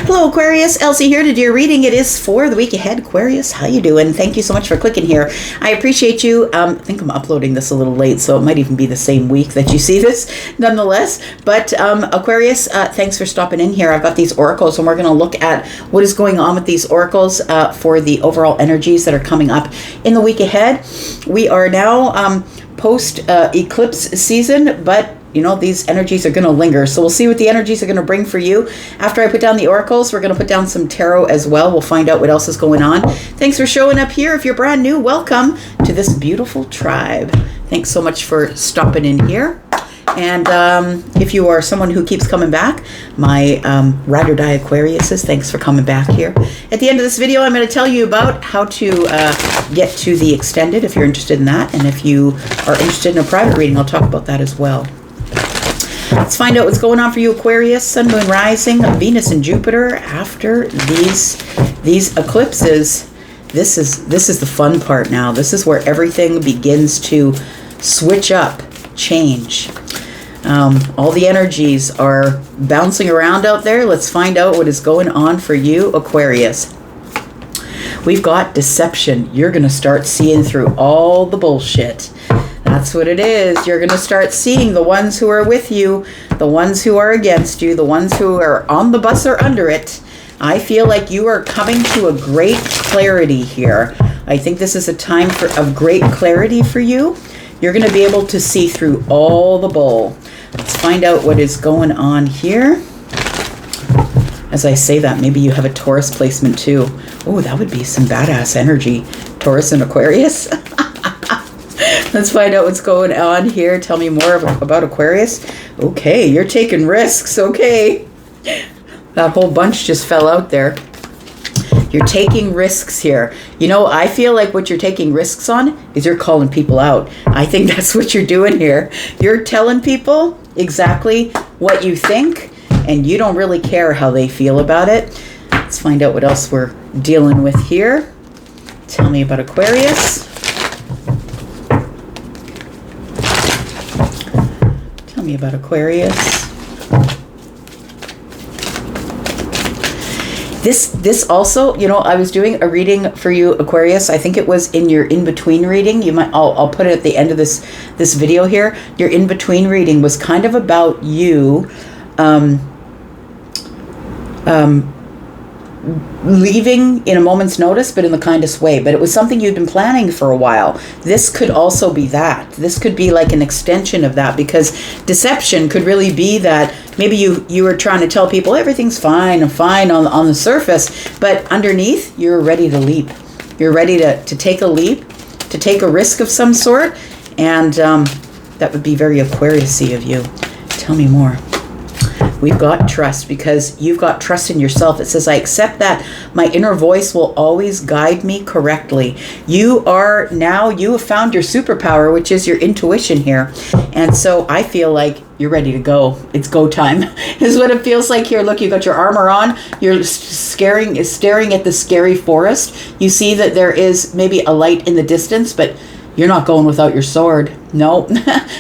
Hello Aquarius, Elsie here to do your reading. It is for the week ahead. Aquarius, how you doing? Thank you so much for clicking here. I appreciate you. I think I'm uploading this a little late, so it might even be the same week that you see this nonetheless. But Aquarius, thanks for stopping in here. I've got these oracles and we're going to look at what is going on with these oracles for the overall energies that are coming up in the week ahead. We are now post-eclipse season, but you know, these energies are going to linger. So we'll see what the energies are going to bring for you. After I put down the oracles, we're going to put down some tarot as well. We'll find out what else is going on. Thanks for showing up here. If you're brand new, welcome to this beautiful tribe. Thanks so much for stopping in here. And if you are someone who keeps coming back, my ride or die Aquariuses, thanks for coming back here. At the end of this video, I'm going to tell you about how to get to the extended if you're interested in that. And if you are interested in a private reading, I'll talk about that as well. Let's find out what's going on for you, Aquarius. Sun, Moon, Rising, Venus, and Jupiter after these eclipses. This is the fun part now. This is where everything begins to switch up, change. All the energies are bouncing around out there. Let's find out what is going on for you, Aquarius. We've got deception. You're going to start seeing through all the bullshit. That's what it is. You're going to start seeing the ones who are with you, the ones who are against you, the ones who are on the bus or under it. I feel like you are coming to a great clarity here. I think this is a time of great clarity for you. You're going to be able to see through all the bull. Let's find out what is going on here. As I say that, maybe you have a Taurus placement too. Oh, that would be some badass energy. Taurus and Aquarius. Let's find out what's going on here. Tell me more about Aquarius. Okay, you're taking risks. Okay. That whole bunch just fell out there. You're taking risks here. You know, I feel like what you're taking risks on is you're calling people out. I think that's what you're doing here. You're telling people exactly what you think, and you don't really care how they feel about it. Let's find out what else we're dealing with here. Tell me about Aquarius. Tell me about Aquarius. This also, you know, I was doing a reading for you, Aquarius. I think it was in your in-between reading. You might, I'll put it at the end of this video here. Your in-between reading was kind of about you leaving in a moment's notice, but in the kindest way. But it was something you'd been planning for a while. This could also be that. This could be like an extension of that, because deception could really be that maybe you were trying to tell people everything's fine on the surface, but underneath you're ready to leap. You're ready to take a leap, to take a risk of some sort, and that would be very Aquarius-y of you. Tell me more. We've got trust, because you've got trust in yourself. It says, I accept that my inner voice will always guide me correctly. You have found your superpower, which is your intuition here. And so I feel like you're ready to go. It's go time is what it feels like here. Look, you got your armor on. You're staring at the scary forest. You see that there is maybe a light in the distance, but you're not going without your sword. No,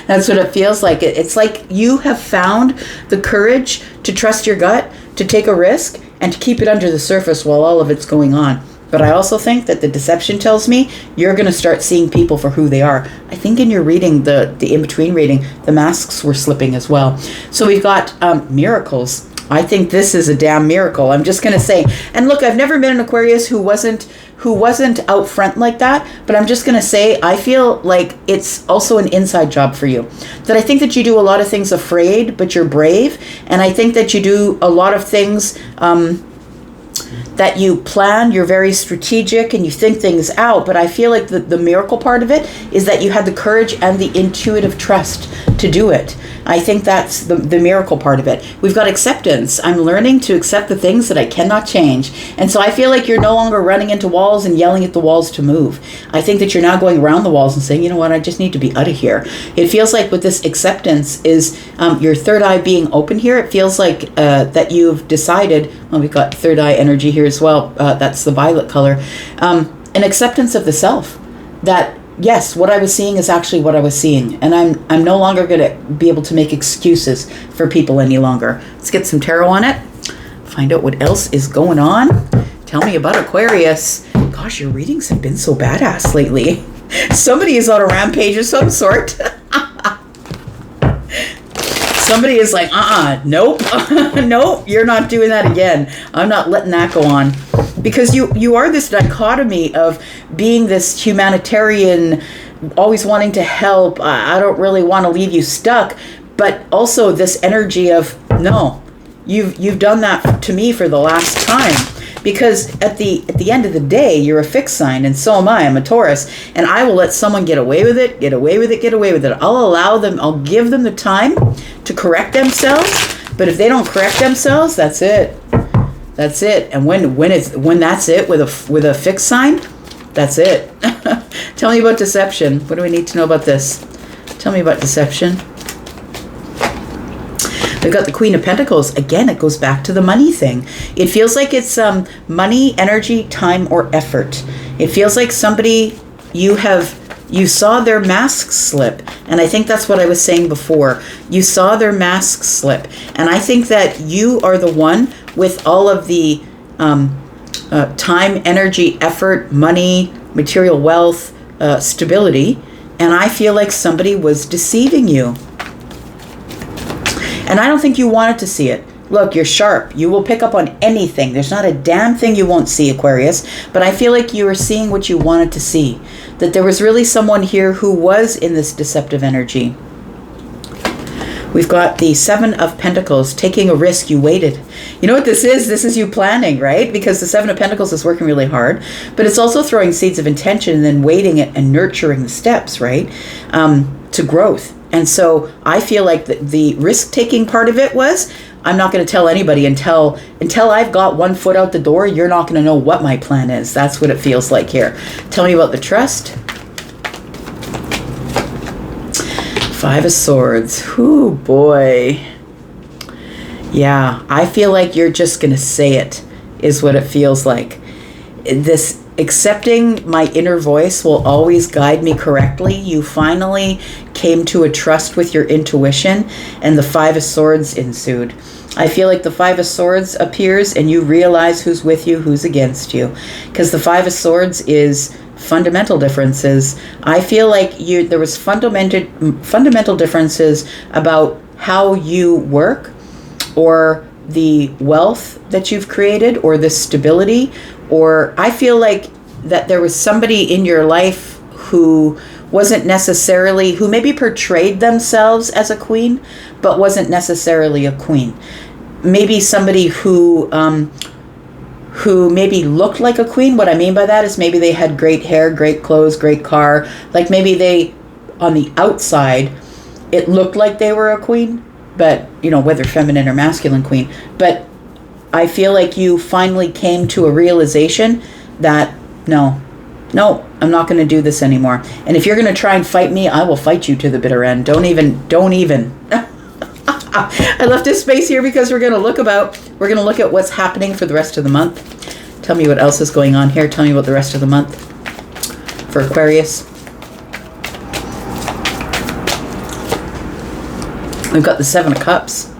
that's what it feels like. It's like you have found the courage to trust your gut, to take a risk, and to keep it under the surface while all of it's going on. But I also think that the deception tells me you're going to start seeing people for who they are. I think in your reading, the in-between reading, the masks were slipping as well. So we've got miracles. I think this is a damn miracle. I'm just going to say. And look, I've never met an Aquarius who wasn't out front like that, but I'm just going to say I feel like it's also an inside job for you. That I think that you do a lot of things afraid, but you're brave. And I think that you do a lot of things that you plan. You're very strategic and you think things out, but I feel like the miracle part of it is that you had the courage and the intuitive trust to do it. I think that's the miracle part of it. We've got acceptance. I'm learning to accept the things that I cannot change. And so I feel like you're no longer running into walls and yelling at the walls to move. I think that you're now going around the walls and saying, you know what, I just need to be out of here. It feels like with this acceptance is your third eye being open here. It feels like that you've decided, well, we've got third eye energy here as well. That's the violet color. An acceptance of the self. That yes, what I was seeing is actually what I was seeing. And I'm no longer going to be able to make excuses for people any longer. Let's get some tarot on it. Find out what else is going on. Tell me about Aquarius. Gosh, your readings have been so badass lately. Somebody is on a rampage of some sort. Somebody is like, nope, nope, you're not doing that again. I'm not letting that go on. Because you are this dichotomy of being this humanitarian, always wanting to help. I don't really want to leave you stuck. But also this energy of, no, you've done that to me for the last time. Because at the end of the day, you're a fixed sign, and so am I. I'm a Taurus, and I will let someone get away with it, get away with it, get away with it. I'll allow them, I'll give them the time to correct themselves. But if they don't correct themselves, that's it. That's it. And when that's it with a fixed sign, that's it. Tell me about deception. What do we need to know about this? Tell me about deception. We've got the Queen of Pentacles. Again, it goes back to the money thing. It feels like it's money, energy, time, or effort. It feels like somebody, you saw their mask slip. And I think that's what I was saying before. You saw their mask slip. And I think that you are the one with all of the time, energy, effort, money, material wealth, stability. And I feel like somebody was deceiving you. And I don't think you wanted to see it. Look, you're sharp. You will pick up on anything. There's not a damn thing you won't see, Aquarius. But I feel like you were seeing what you wanted to see. That there was really someone here who was in this deceptive energy. We've got the Seven of Pentacles, taking a risk. You waited. You know what this is? This is you planning, right? Because the Seven of Pentacles is working really hard. But it's also throwing seeds of intention and then waiting and nurturing the steps, right? To growth. And so I feel like the risk-taking part of it was, I'm not going to tell anybody until I've got one foot out the door. You're not going to know what my plan is. That's what it feels like here. Tell me about the trust. Five of Swords. Ooh, boy. Yeah, I feel like you're just going to say it, is what it feels like. This accepting my inner voice will always guide me correctly. You finally came to a trust with your intuition, and the Five of Swords ensued. I feel like the Five of Swords appears and you realize who's with you, who's against you. Because the Five of Swords is fundamental differences. I feel like there was fundamental differences about how you work, or the wealth that you've created, or the stability, or I feel like that there was somebody in your life who wasn't necessarily, who maybe portrayed themselves as a queen, but wasn't necessarily a queen. Maybe somebody who maybe looked like a queen. What I mean by that is maybe they had great hair, great clothes, great car. Like maybe they, on the outside, it looked like they were a queen, but, you know, whether feminine or masculine queen. But I feel like you finally came to a realization that, no, I'm not going to do this anymore. And if you're going to try and fight me, I will fight you to the bitter end. Don't even. I left this space here because we're going to look at what's happening for the rest of the month. Tell me what else is going on here. Tell me about the rest of the month for Aquarius. We've got the Seven of Cups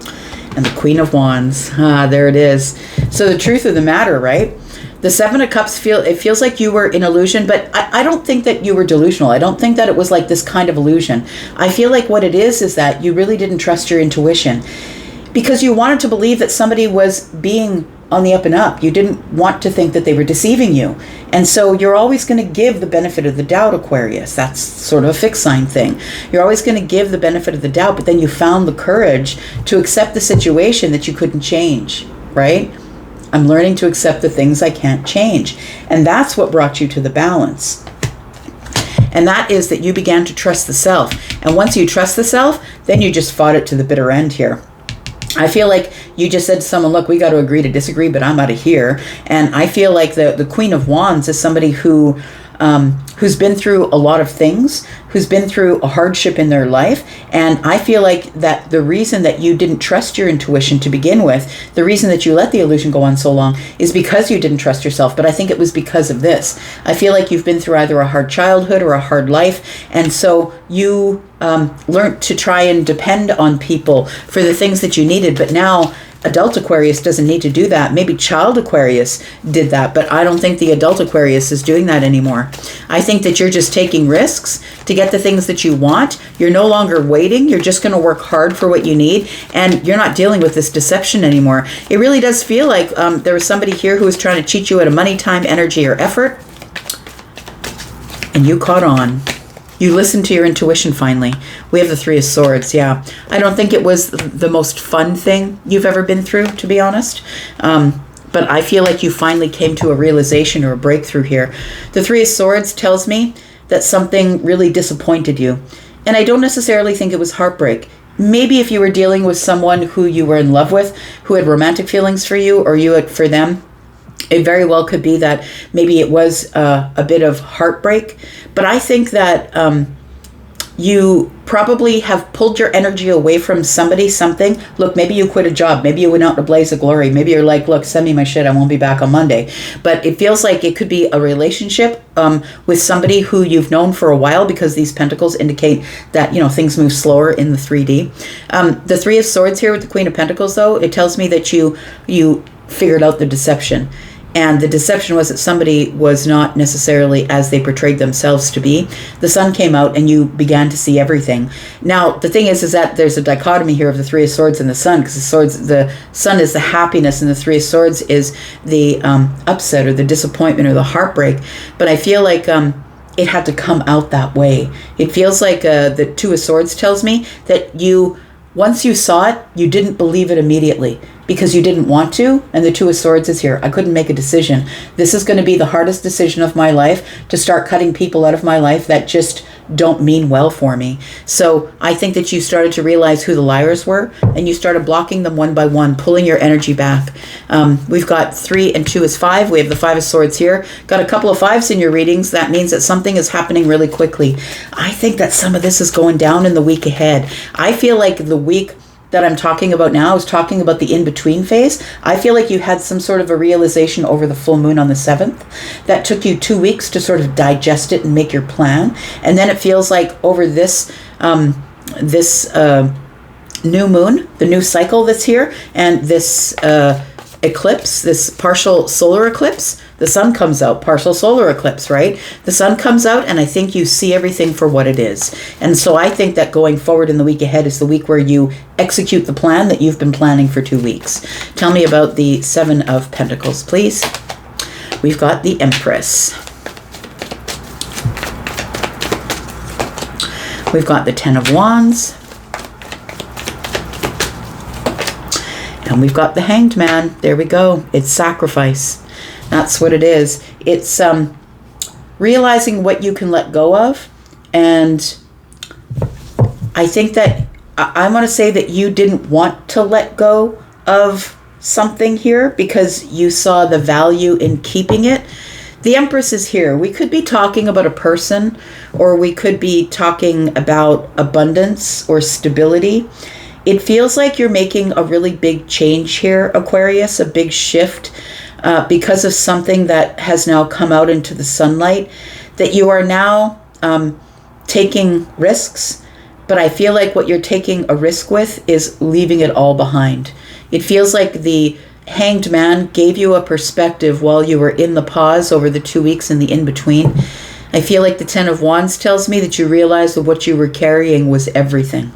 and the Queen of Wands. There it is. So the truth of the matter, right? The Seven of Cups, feels like you were in illusion, but I don't think that you were delusional. I don't think that it was like this kind of illusion. I feel like what it is that you really didn't trust your intuition, because you wanted to believe that somebody was being on the up and up. You didn't want to think that they were deceiving you. And so you're always going to give the benefit of the doubt, Aquarius. That's sort of a fixed sign thing. You're always going to give the benefit of the doubt, but then you found the courage to accept the situation that you couldn't change, right? I'm learning to accept the things I can't change. And that's what brought you to the balance. And that is that you began to trust the self. And once you trust the self, then you just fought it to the bitter end here. I feel like you just said to someone, look, we got to agree to disagree, but I'm out of here. And I feel like the Queen of Wands is somebody who's been through a lot of things, who's been through a hardship in their life. And I feel like that the reason that you didn't trust your intuition to begin with, the reason that you let the illusion go on so long, is because you didn't trust yourself. But I think it was because of this. I feel like you've been through either a hard childhood or a hard life. And so you learned to try and depend on people for the things that you needed. But now adult Aquarius doesn't need to do that. Maybe child Aquarius did that, but I don't think the adult Aquarius is doing that anymore. I think that you're just taking risks to get the things that you want. You're no longer waiting. You're just going to work hard for what you need, and you're not dealing with this deception anymore. It really does feel like there was somebody here who was trying to cheat you out of money, time, energy, or effort, and you caught on. You listened to your intuition finally. We have the Three of Swords, yeah. I don't think it was the most fun thing you've ever been through, to be honest. But I feel like you finally came to a realization or a breakthrough here. The Three of Swords tells me that something really disappointed you. And I don't necessarily think it was heartbreak. Maybe if you were dealing with someone who you were in love with, who had romantic feelings for you or you for them, it very well could be that maybe it was a bit of heartbreak. But I think that you probably have pulled your energy away from somebody, something. Look, maybe you quit a job. Maybe you went out in a blaze of glory. Maybe you're like, look, send me my shit. I won't be back on Monday. But it feels like it could be a relationship with somebody who you've known for a while, because these pentacles indicate that, things move slower in the 3D. The Three of Swords here with the Queen of Pentacles, though, it tells me that you figured out the deception. And the deception was that somebody was not necessarily as they portrayed themselves to be. The sun came out and you began to see everything. Now, the thing is that there's a dichotomy here of the Three of Swords and the sun, because the sun is the happiness and the Three of Swords is the upset or the disappointment or the heartbreak. But I feel like it had to come out that way. It feels like the Two of Swords tells me that once you saw it, you didn't believe it immediately because you didn't want to. And the Two of Swords is here. I couldn't make a decision. This is going to be the hardest decision of my life, to start cutting people out of my life that just don't mean well for me. So I think that you started to realize who the liars were, and you started blocking them one by one, pulling your energy back. We've got 3 and 2 is 5. We have the 5 of Swords here. Got a couple of 5s in your readings. That means that something is happening really quickly. I think that some of this is going down in the week ahead. I feel like the week that I'm talking about now is talking about the in-between phase. I feel like you had some sort of a realization over the full moon on the 7th that took you 2 weeks to sort of digest it and make your plan. And then it feels like over this new moon, the new cycle that's here, and this eclipse, this partial solar eclipse, the sun comes out, partial solar eclipse, right? The sun comes out, and I think you see everything for what it is. And so I think that going forward in the week ahead is the week where you execute the plan that you've been planning for 2 weeks. Tell me about the 7 of Pentacles, please. We've got the Empress. We've got the 10 of Wands. And we've got the Hanged Man. There we go. It's sacrifice. That's what it is. It's realizing what you can let go of. And I think that I want to say that you didn't want to let go of something here because you saw the value in keeping it. The Empress is here. We could be talking about a person, or we could be talking about abundance or stability. It feels like you're making a really big change here, Aquarius, a big shift because of something that has now come out into the sunlight, that you are now taking risks. But I feel like what you're taking a risk with is leaving it all behind. It feels like the Hanged Man gave you a perspective while you were in the pause over the 2 weeks in the in-between. I feel like the 10 of Wands tells me that you realized that what you were carrying was everything.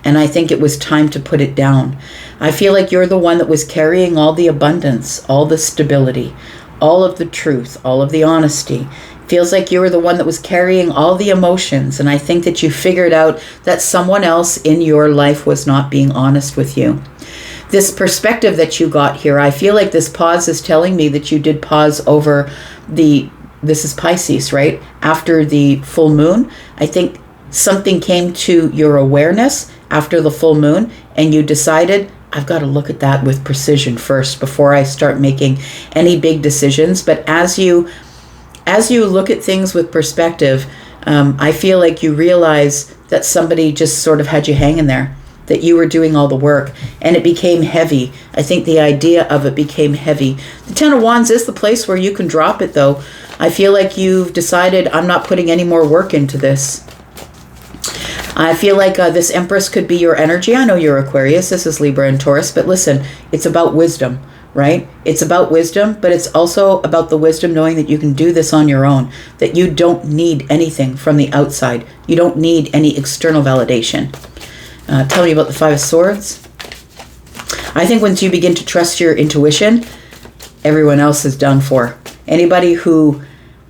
And I think it was time to put it down. I feel like you're the one that was carrying all the abundance, all the stability, all of the truth, all of the honesty. Feels like you were the one that was carrying all the emotions. And I think that you figured out that someone else in your life was not being honest with you. This perspective that you got here, I feel like this pause is telling me that you did pause over this is Pisces, right? After the full moon, I think something came to your awareness after the full moon, and you decided, I've got to look at that with precision first before I start making any big decisions. But as you look at things with perspective, I feel like you realize that somebody just sort of had you hanging there, that you were doing all the work, and it became heavy. I think the idea of it became heavy. The 10 of Wands is the place where you can drop it, though. I feel like you've decided, I'm not putting any more work into this. I feel like this Empress could be your energy. I know you're Aquarius. This is Libra and Taurus. But listen, it's about wisdom, right? It's about wisdom, but it's also about the wisdom knowing that you can do this on your own, that you don't need anything from the outside. You don't need any external validation. Tell me about the Five of Swords. I think once you begin to trust your intuition, everyone else is done for. Anybody who,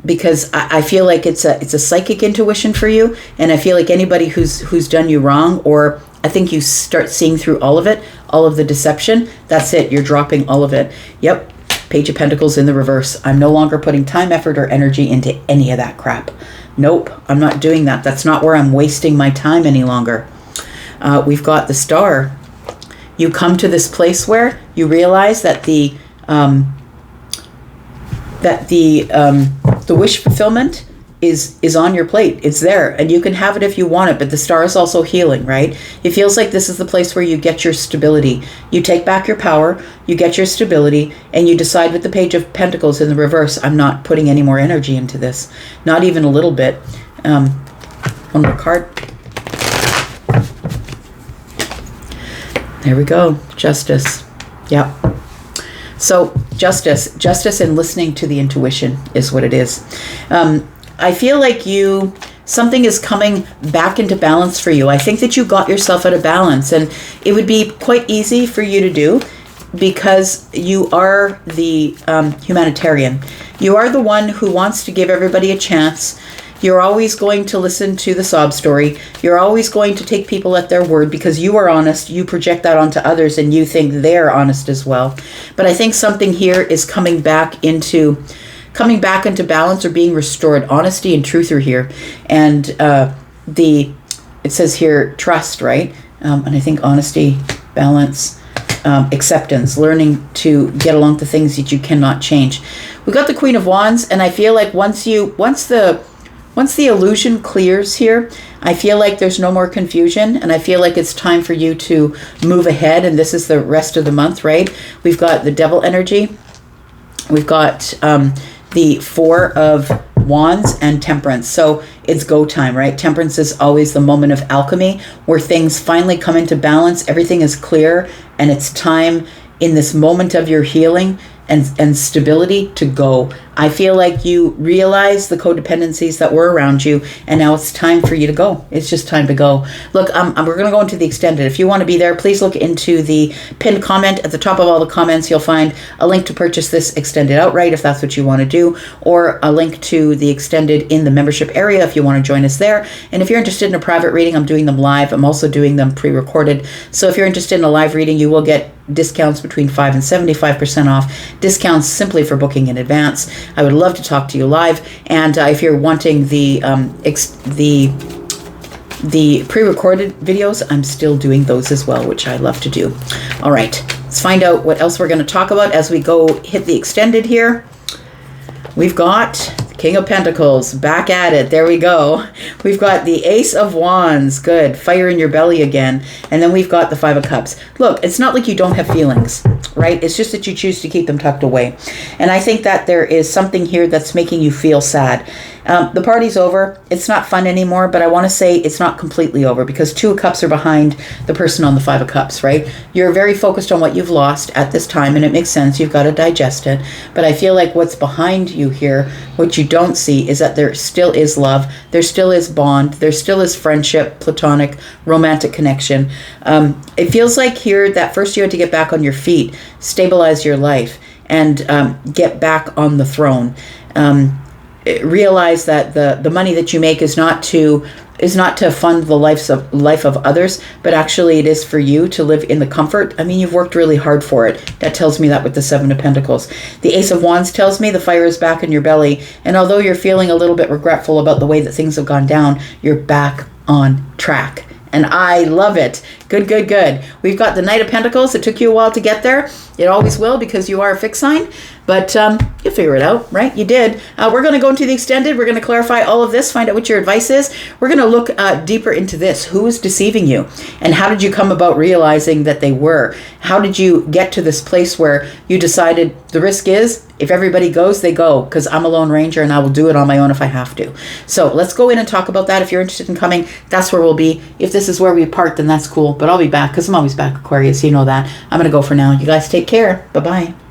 because I feel like it's a psychic intuition for you, and I feel like anybody who's done you wrong, or I think you start seeing through all of it, all of the deception, that's it, you're dropping all of it. Yep, Page of Pentacles in the reverse. I'm no longer putting time, effort, or energy into any of that crap. Nope, I'm not doing that. That's not where I'm wasting my time any longer. We've got the Star. You come to this place where you realize that the wish fulfillment is on your plate. It's there, and you can have it if you want it, but the Star is also healing, right? It feels like this is the place where you get your stability. You take back your power, you get your stability, and you decide with the Page of Pentacles in the reverse, I'm not putting any more energy into this. Not even a little bit. One more card. There we go. Justice. Yep. So justice and listening to the intuition is what it is. I feel like something is coming back into balance for you. I think that you got yourself out of balance, and it would be quite easy for you to do because you are the humanitarian. You are the one who wants to give everybody a chance. You're always going to listen to the sob story. You're always going to take people at their word because you are honest. You project that onto others and you think they're honest as well. But I think something here is coming back into balance or being restored. Honesty and truth are here. And it says here, trust, right? And I think honesty, balance, acceptance, learning to get along to things that you cannot change. We got the Queen of Wands, and I feel like once the illusion clears here, I feel like there's no more confusion, and I feel like it's time for you to move ahead, and this is the rest of the month, right? We've got the Devil energy. We've got the Four of Wands and Temperance. So it's go time, right? Temperance is always the moment of alchemy where things finally come into balance. Everything is clear, and it's time in this moment of your healing and stability to go. I feel like you realize the codependencies that were around you, and now it's time for you to go. It's just time to go. Look, we're going to go into the extended. If you want to be there, please look into the pinned comment. At the top of all the comments, you'll find a link to purchase this extended outright if that's what you want to do, or a link to the extended in the membership area if you want to join us there. And if you're interested in a private reading, I'm doing them live. I'm also doing them pre-recorded. So if you're interested in a live reading, you will get discounts between 5 and 75% off. Discounts simply for booking in advance. I would love to talk to you live. And if you're wanting the pre-recorded videos, I'm still doing those as well, which I love to do. All right, let's find out what else we're going to talk about as we go hit the extended here. We've got King of Pentacles, back at it. There we go. We've got the Ace of Wands. Good. Fire in your belly again. And then we've got the Five of Cups. Look, it's not like you don't have feelings, right? It's just that you choose to keep them tucked away. And I think that there is something here that's making you feel sad. The party's over. It's not fun anymore, but I want to say it's not completely over because Two of Cups are behind the person on the Five of Cups, right? You're very focused on what you've lost at this time, and it makes sense. You've got to digest it. But I feel like what's behind you here, what you don't see, is that there still is love. There still is bond. There still is friendship, platonic, romantic connection. It feels like here that first you had to get back on your feet, stabilize your life, and get back on the throne. Realize that the money that you make is not to fund the life of others, but actually it is for you to live in the comfort. I mean, you've worked really hard for it. That tells me that with the Seven of Pentacles. The Ace of Wands tells me the fire is back in your belly, and although you're feeling a little bit regretful about the way that things have gone down, you're back on track. And I love it. Good, good, good. We've got the Knight of Pentacles. It took you a while to get there. It always will because you are a fixed sign. But you'll figure it out, right? You did. We're going to go into the extended. We're going to clarify all of this, find out what your advice is. We're going to look deeper into this. Who is deceiving you? And how did you come about realizing that they were? How did you get to this place where you decided the risk is, if everybody goes, they go, because I'm a Lone Ranger and I will do it on my own if I have to. So let's go in and talk about that. If you're interested in coming, that's where we'll be. If this is where we part, then that's cool. But I'll be back because I'm always back, Aquarius. You know that. I'm going to go for now. You guys take care. Bye-bye.